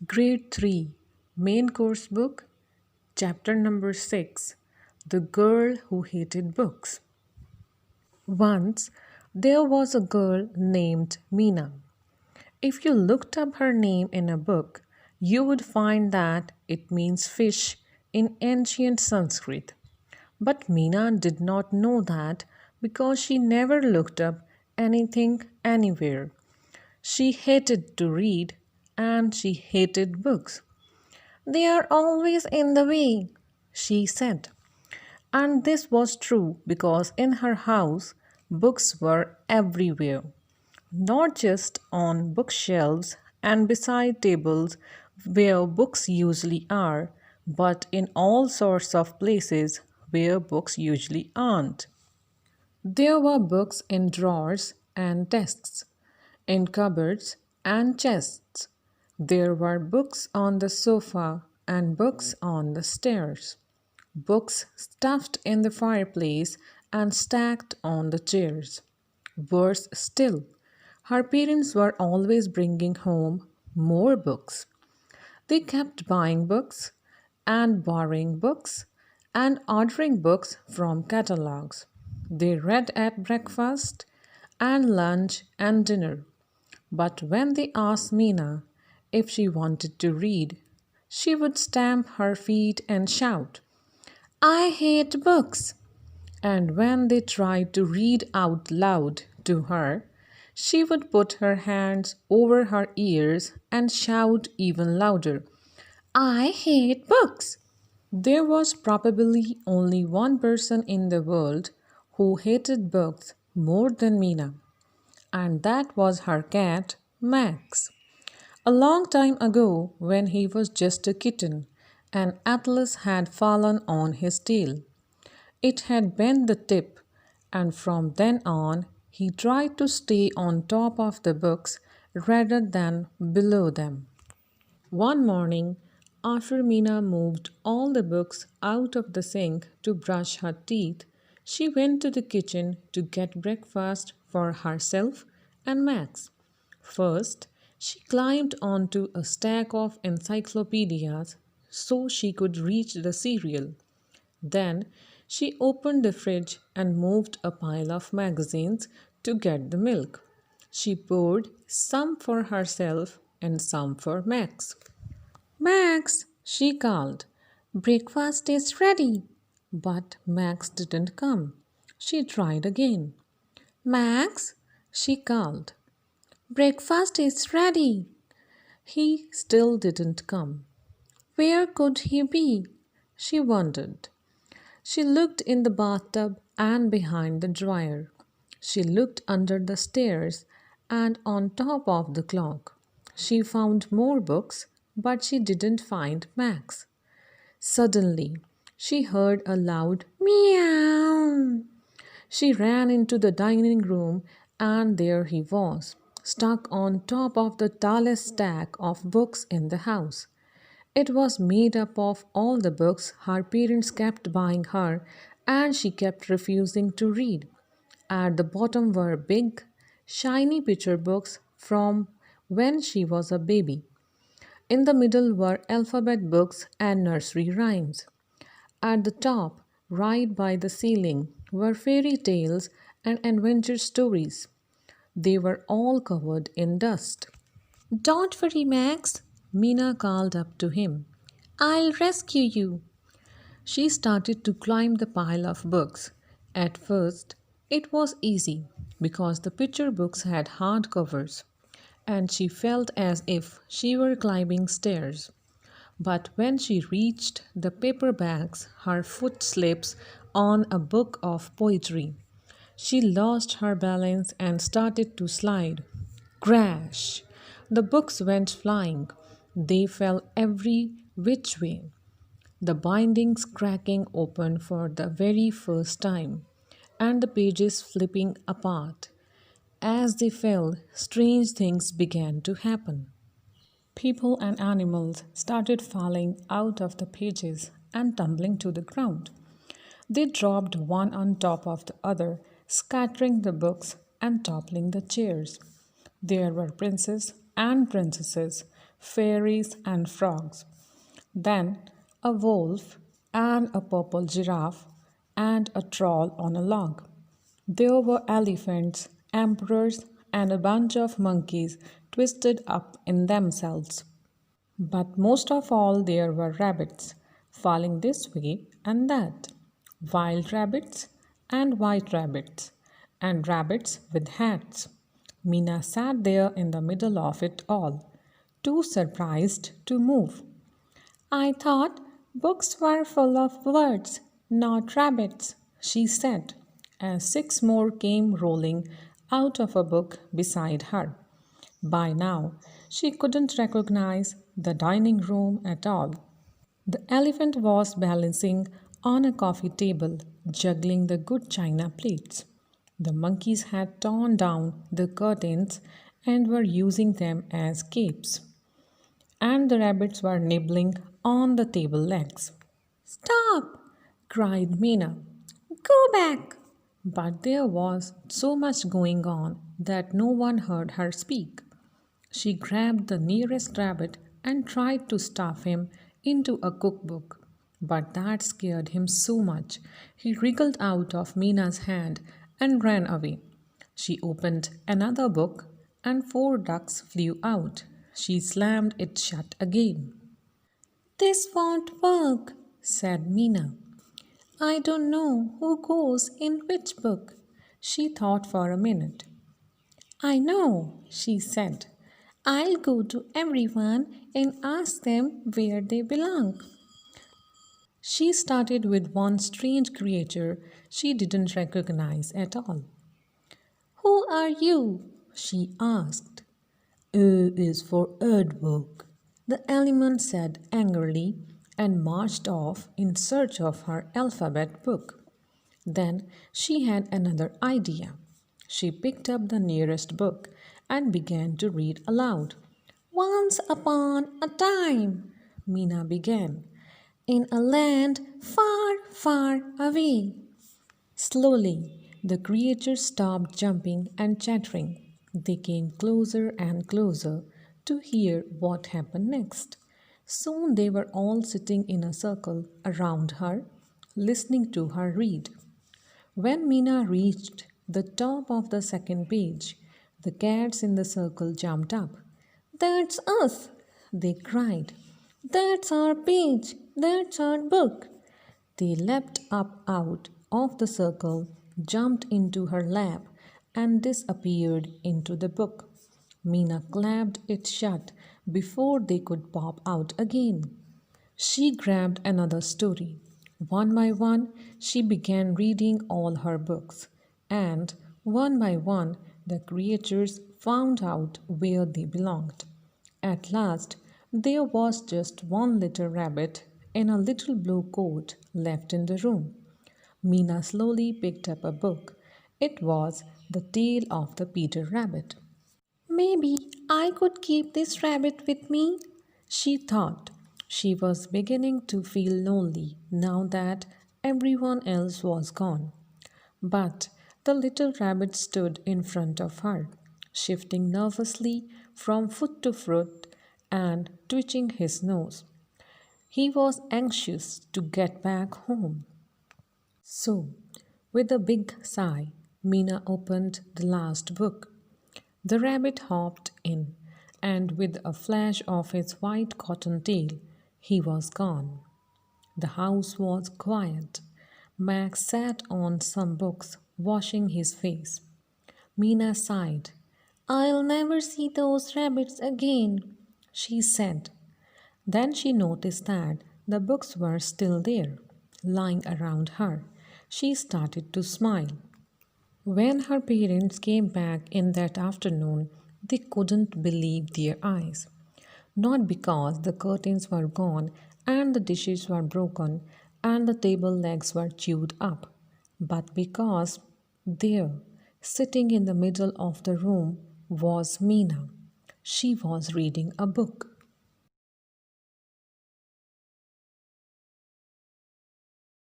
Grade 3 Main Course Book Chapter number 6 The Girl Who Hated Books. Once there was a girl named Meena. If you looked up her name in a book, you would find that it means fish in ancient Sanskrit. But Meena did not know that because she never looked up anything anywhere. She hated to read and she hated books. They are always in the way, she said. And this was true because in her house, books were everywhere, not just on bookshelves and beside tables where books usually are, but in all sorts of places where books usually aren't. There were books in drawers and desks, in cupboards and chests. There were books on the sofa and books on the stairs, books stuffed in the fireplace and stacked on the chairs. Worse still, her parents were always bringing home more books. They kept buying books and borrowing books and ordering books from catalogs. They read at breakfast and lunch and dinner. But when they asked Meena if she wanted to read, she would stamp her feet and shout, I hate books. And when they tried to read out loud to her, she would put her hands over her ears and shout even louder, I hate books. There was probably only one person in the world who hated books more than Meena, and that was her cat, Max. A long time ago, when he was just a kitten, an atlas had fallen on his tail. It had bent the tip, and from then on, he tried to stay on top of the books rather than below them. One morning, after Meena moved all the books out of the sink to brush her teeth, she went to the kitchen to get breakfast for herself and Max. First, she climbed onto a stack of encyclopedias so she could reach the cereal. Then, she opened the fridge and moved a pile of magazines to get the milk. She poured some for herself and some for Max. Max, she called, breakfast is ready. But Max didn't come. She tried again. Max, she called, breakfast is ready. He still didn't come. Where could he be? She wondered. She looked in the bathtub and behind the dryer. She looked under the stairs and on top of the clock. She found more books, but she didn't find Max. Suddenly, she heard a loud meow. She ran into the dining room, and there he was, stuck on top of the tallest stack of books in the house. It was made up of all the books her parents kept buying her, and she kept refusing to read. At the bottom were big, shiny picture books from when she was a baby. In the middle were alphabet books and nursery rhymes. At the top, right by the ceiling, were fairy tales and adventure stories. They were all covered in dust. Don't worry, Max, Mina called up to him. I'll rescue you. She started to climb the pile of books. At first, it was easy because the picture books had hard covers, and she felt as if she were climbing stairs. But when she reached the paperbacks, her foot slips on a book of poetry. She lost her balance and started to slide. Crash! The books went flying. They fell every which way, the bindings cracking open for the very first time, and the pages flipping apart. As they fell, strange things began to happen. People and animals started falling out of the pages and tumbling to the ground. They dropped one on top of the other, scattering the books and toppling the chairs. There were princes and princesses, fairies, and frogs. Then a wolf and a purple giraffe and a troll on a log. There were elephants, emperors, and a bunch of monkeys twisted up in themselves. But most of all, there were rabbits, falling this way and that, wild rabbits and white rabbits, and rabbits with hats. Mina sat there in the middle of it all, too surprised to move. I thought books were full of words, not rabbits, she said, as six more came rolling out of a book beside her. By now, she couldn't recognize the dining room at all. The elephant was balancing on a coffee table, juggling the good china plates. The monkeys had torn down the curtains and were using them as capes. And the rabbits were nibbling on the table legs. Stop! Cried Mina. Go back! But there was so much going on that no one heard her speak. She grabbed the nearest rabbit and tried to stuff him into a cookbook. But that scared him so much, he wriggled out of Mina's hand and ran away. She opened another book, and four ducks flew out. She slammed it shut again. This won't work, said Mina. I don't know who goes in which book. She thought for a minute. I know, she said. I'll go to everyone and ask them where they belong. She started with one strange creature she didn't recognize at all. Who are you? She asked. A is for Erdberg, the element said angrily and marched off in search of her alphabet book. Then she had another idea. She picked up the nearest book and began to read aloud. Once upon a time, Mina began, in a land far, far away. Slowly, the creatures stopped jumping and chattering. They came closer and closer to hear what happened next. Soon they were all sitting in a circle around her, listening to her read. When Mina reached the top of the second page, the cats in the circle jumped up. That's us, they cried. That's our page, that's our book. They leapt up out of the circle, jumped into her lap, and disappeared into the book. Mina clapped it shut before they could pop out again. She grabbed another story. One by one, she began reading all her books, and one by one, the creatures found out where they belonged. At last, there was just one little rabbit in a little blue coat left in the room. Mina slowly picked up a book. It was The Tale of the Peter Rabbit. Maybe I could keep this rabbit with me, she thought. She was beginning to feel lonely now that everyone else was gone. But the little rabbit stood in front of her, shifting nervously from foot to foot and twitching his nose. He was anxious to get back home. So, with a big sigh, Mina opened the last book. The rabbit hopped in, and with a flash of his white cotton tail, he was gone. The house was quiet. Max sat on some books, washing his face. Mina sighed. I'll never see those rabbits again, she said. Then she noticed that the books were still there, lying around her. She started to smile. When her parents came back in that afternoon, they couldn't believe their eyes. Not because the curtains were gone and the dishes were broken and the table legs were chewed up, but because there, sitting in the middle of the room, was Mina. She was reading a book.